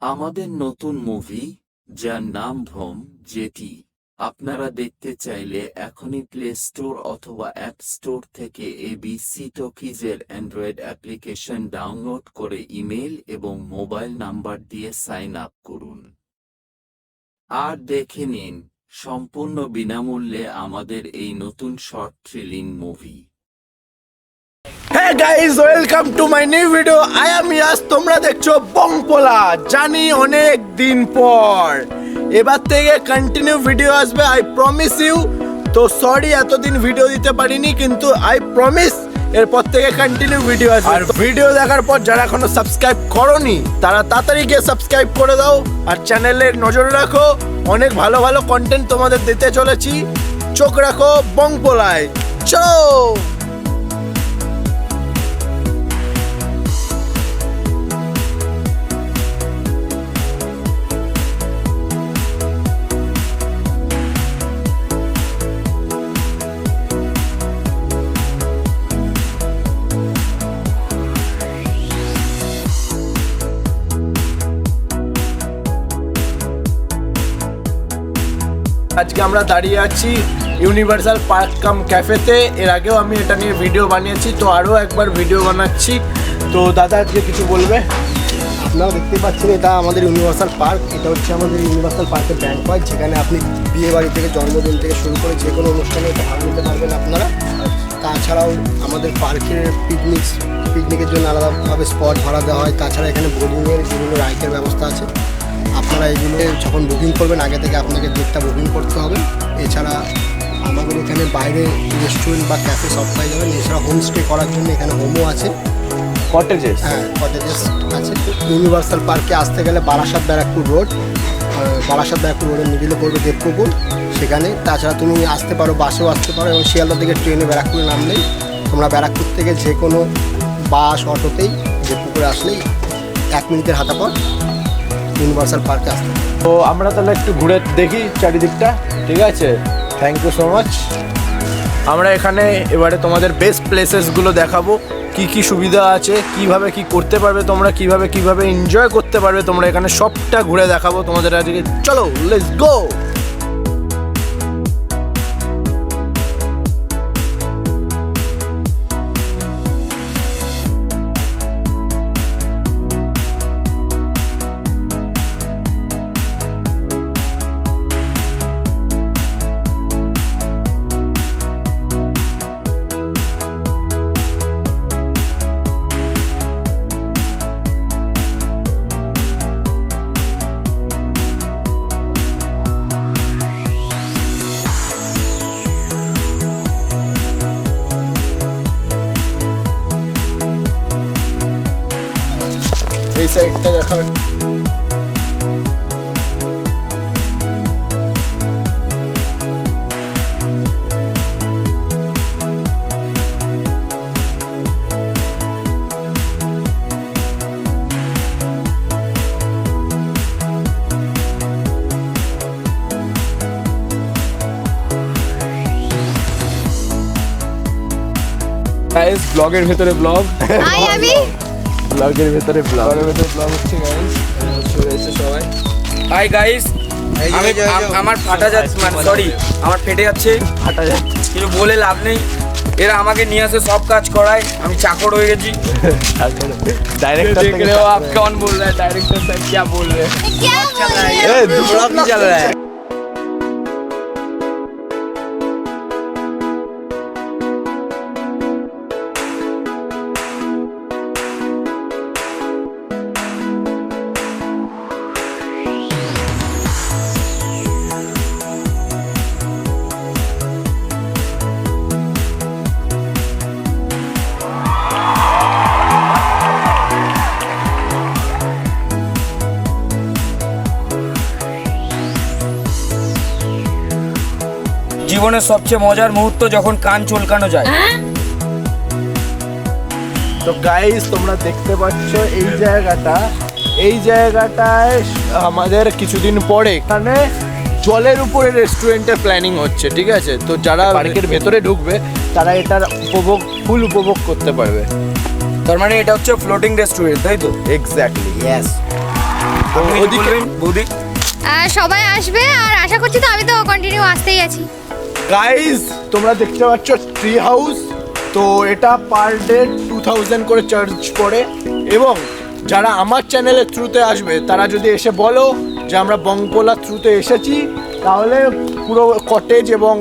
আমাদের নতুন মুভি যার নাম ভ্রম, যেটি আপনারা দেখতে চাইলে এখনই প্লে স্টোর অথবা অ্যাপ স্টোর থেকে ABC টকিজের অ্যান্ড্রয়েড অ্যাপ্লিকেশন ডাউনলোড করে ইমেল এবং মোবাইল নাম্বার দিয়ে সাইন আপ করুন আর দেখে নিন সম্পূর্ণ বিনামূল্যে আমাদের এই নতুন short thrilling movie. Hey guys, welcome to my new video. I am Yas. তোমরা দেখছো বংপোলা। জানি অনেক দিন পর এবার থেকে কন্টিনিউ ভিডিও আসবে, আই প্রমিস ইউ। তো সরি এতদিন ভিডিও দিতে পারিনি, কিন্তু আই প্রমিস এরপর থেকে কন্টিনিউ ভিডিও আসবে। আর ভিডিও দেখার পর যারা এখনো সাবস্ক্রাইব করোনি তারা তাড়াতাড়ি গিয়ে সাবস্ক্রাইব করে দাও আর চ্যানেলের নজর রাখো, অনেক ভালো ভালো কন্টেন্ট তোমাদের দিতে চলেছি। চোখ রাখো বংপোলায়। চলো। আজকে আমরা দাঁড়িয়ে আছি ইউনিভার্সাল পার্ক কাম ক্যাফেতে। এর আগেও আমি এটা নিয়ে ভিডিও বানিয়েছি, তো আরও একবার ভিডিও বানাচ্ছি। তো দাদা আজকে কিছু বলবে? আপনারা দেখতে পাচ্ছেন এটা আমাদের ইউনিভার্সাল পার্ক। এটা হচ্ছে আমাদের ইউনিভার্সাল পার্কের ব্যাংকয়েট, যেখানে আপনি বিয়ে বাড়ি থেকে জন্মদিন থেকে শুরু করে যে কোনো অনুষ্ঠানে এটা ভাগ নিতে পারবেন আপনারা। তাছাড়াও আমাদের পার্কের পিকনিকের জন্য আলাদাভাবে স্পট ভাড়া দেওয়া হয়। তাছাড়া এখানে বোর্ডিংয়ের বিভিন্ন রাইডের ব্যবস্থা আছে। আপনারা এগুলো যখন বুকিং করবেন আগে থেকে আপনাকে ডেটটা বুকিং করতে হবে। এছাড়া আমাদের এখানে বাইরে রেস্টুরেন্ট বা ক্যাফে সব পাই যাবেন। এছাড়া হোমস্টে করার জন্য এখানে হোমও আছে, কটেজেস। হ্যাঁ, কটেজেস আছে। ইউনিভার্সাল পার্কে আসতে গেলে বারাসাত ব্যারাকপুর রোড, বারাসাত ব্যারাকপুর রোডের মিডিলে পড়বে দেবপুকুর, সেখানে। তাছাড়া তুমি আসতে পারো, বাসেও আসতে পারো, এবং শিয়ালদা থেকে ট্রেনে ব্যারাকপুরে নামলেই তোমরা ব্যারাকপুর থেকে যে কোনো বাস অটোতেই দেবপুকুরে আসলেই 1 মিনিটের হাঁটা পর ইউনিভার্সাল পার্কে আসতে। তো আমরা তাহলে একটু ঘুরে দেখি চারিদিকটা, ঠিক আছে? Thank you so much. আমরা এখানে এবারে তোমাদের বেস্ট প্লেসেসগুলো দেখাবো, কি কি সুবিধা আছে, কিভাবে কি করতে পারবে তোমরা, কিভাবে এনজয় করতে পারবে তোমরা, এখানে সবটা ঘুরে দেখাবো তোমাদের আজকে। চলো, লেটস গো। এই সাইডটা দেখার গাইস, ব্লগের ভেতরে ব্লগ। হাই আমি ব্লগের ভেতরে ব্লগ হচ্ছে গাইস। চলে এসে সবাই। হাই গাইস, আমার ফাটা যাচ্ছে, মানে সরি আমার ফেটে যাচ্ছে, হাঁটা যাচ্ছে। কিছু বলে লাভ নেই। এরা আমাকে নিয়ে আসে, সব কাজ করায়, আমি চাকর হয়ে গেছি। डायरेक्टर देख रहे हो आप कौन बोल रहा है? डायरेक्टर साहब क्या बोल रहे हैं? क्या बोल रहे ए दूसरा भी चल रहा है। জীবনের সবচেয়ে মজার মুহূর্ত যখন কান চুলকানো যায়। তো গাইস, তোমরা দেখতে পাচ্ছ এই জায়গাটায় আমাদের কিছুদিন পরে এখানে জলের উপরে রেস্টুরেন্টের প্ল্যানিং হচ্ছে, ঠিক আছে? তো যারা পার্কের ভেতরে ঢুকবে তারা এটার ফুল উপভোগ করতে পারবে। তার মানে এটা হচ্ছে ফ্লোটিং রেস্টুরেন্ট, তাই তো? Exactly, yes. আপনি কি ওদিকে বলবেন বৌদি? সবাই আসবে আর আশা করছি তো আমি তো কন্টিনিউ আসতেই আছি। গাইস তোমরা দেখতে পাচ্ছ ট্রি হাউস, তো এটা পার ডে 2000 করে চার্জ পড়ে। এবং যারা আমার চ্যানেলের থ্রুতে আসবে তারা যদি এসে বলো যে আমরা বংপোলা থ্রুতে এসেছি, তাহলে পুরো কটেজ এবং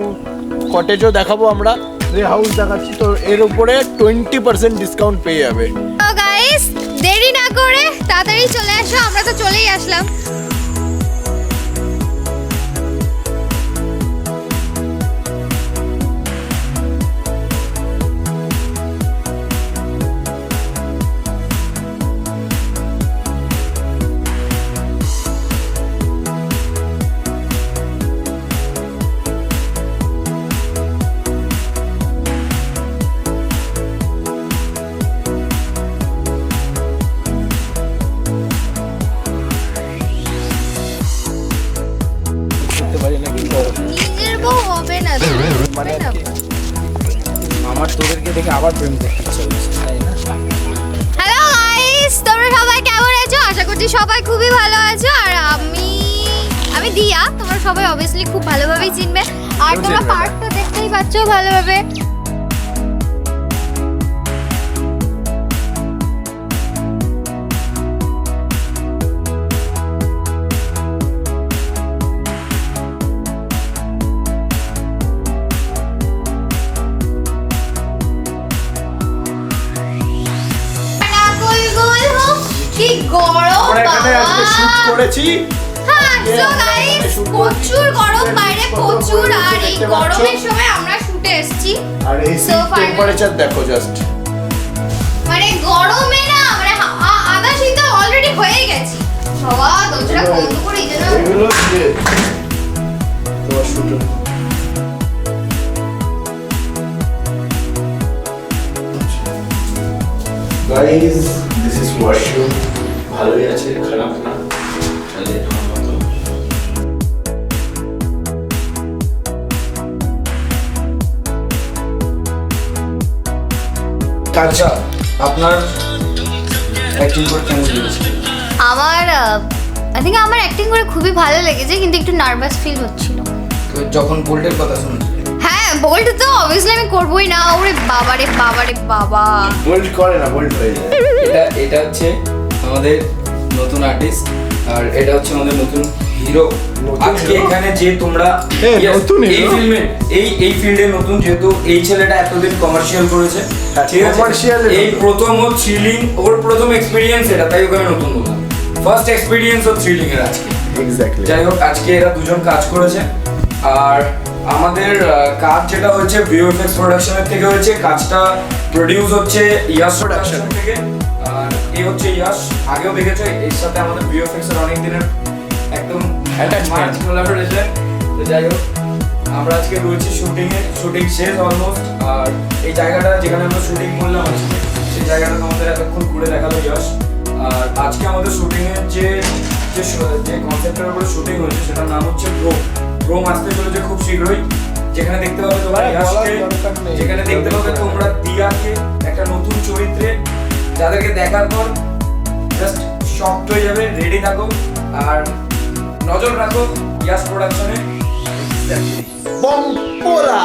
কটেজও দেখাবো, আমরা ট্রি হাউস দেখাচ্ছি, তো এর উপরে 20% ডিসকাউন্ট পেয়ে যাবে। তো গাইস দেরি না করে তাড়াতাড়ি চলে আসো, আমরা তো চলেই আসলাম। নিজের বউ হবে না তো, হবে না। আমার তোদেরকে দেখে আবার প্রেম করতে ইচ্ছে হচ্ছে, তাই না? হ্যালো গাইস, তোমরা সবাই কেমন আছো? আশা করছি সবাই খুবই ভালো আছো। আর আমি দিয়া, তোমরা সবাই অবভিয়াসলি খুব ভালোভাবেই চিনবে। আর তোমরা পার্ক তো দেখতেই পাচ্ছ ভালোভাবে। কি গরম আমরা এখানে বাবা! আজকে শুট করেছি। হ্যাঁ, so guys, প্রচুর গরম বাইরে, প্রচুর। আর এই গরমের সময় আমরা শুটে এসেছি। আর এই So finally- টেম্পারেচার দেখো জাস্ট। মানে গরমে না মানে আধা শীত অলরেডি হয়ে গেছে। বাবা দরজাটা বন্ধ করে এই জন্য এগুলো যে তোমার shoot guys, this is washroom. ভালোই আছে, খারাপ না, তাহলে আমার মতো। আচ্ছা, আপনার অ্যাক্টিং করে কেমন লেগেছে? আমার আই থিঙ্ক আমার অ্যাক্টিং করে খুবই ভালো লেগেছে, কিন্তু একটু নার্ভাস ফিল হচ্ছিল। তো যখন বোল্টের কথা শুনছি, হ্যাঁ, বোল্ড তো অবভিয়াসলি আমি করবোই না। ওরে বাবা রে বাবা রে বাবা। বোল্ড করে না, বোল্ড হয়ে যায়। এটা হচ্ছে আমাদের নতুন আর্টিস্ট, আর এটা হচ্ছে আমাদের নতুন হিরো। আজকে hero? এখানে যে তোমরা Yes, নতুন এই hero? ফিল্মে এই ফিল্ডে নতুন, যেহেতু এই ছেলেটা এতদিন কমার্শিয়াল করেছে, ঠিক আছে? commercial এ এই নতুন। প্রথম ও থ্রিলিং, ওর প্রথম এক্সপেরিয়েন্স এটা, তাই ওকে আমি নতুন বললাম। ফার্স্ট এক্সপেরিয়েন্স ও থ্রিলিং এর আজকে। এক্স্যাক্টলি। যাই হোক, আজকে এরা দুজন কাজ করেছে। আর আমাদের কাজ যেটা হচ্ছে ভিএফএক্স প্রোডাকশনের থেকে হয়েছে, কাজটা প্রোডিউস হচ্ছে ইয়াস প্রোডাকশন থেকে। আর এই হচ্ছে ইয়াস, আগেও দেখেছো, এর সাথে আমাদের ভিএফএক্স এর অনেক দিনের একদম Attachment. কোলাবোরেশন। তো যাই হোক, আমরা আজকে রয়েছি শুটিং শেষ অলমোস্ট। আর এই জায়গাটা যেখানে আমরা শুটিং করলাম আজকে, সেই জায়গাটা আমাদের এতক্ষণ ঘুরে দেখালো ইয়াস। আর আজকে আমাদের শুটিং এর যে কনসেপ্টের উপরে শুটিং হয়েছে সেটার নাম হচ্ছে রোম আসতে চলেছে খুব শীঘ্রই। যেখানে দেখতে পাবে তোমরা ইয়াসকে, যেখানে দেখতে পাবে তোমরা দিয়াকে একটা নতুন চরিত্রে, যাদেরকে দেখার পর জাস্ট শকড হয়ে যাবে। রেডি থাকো আর নজর রাখো ইয়াস প্রোডাকশনে। বংপোলা।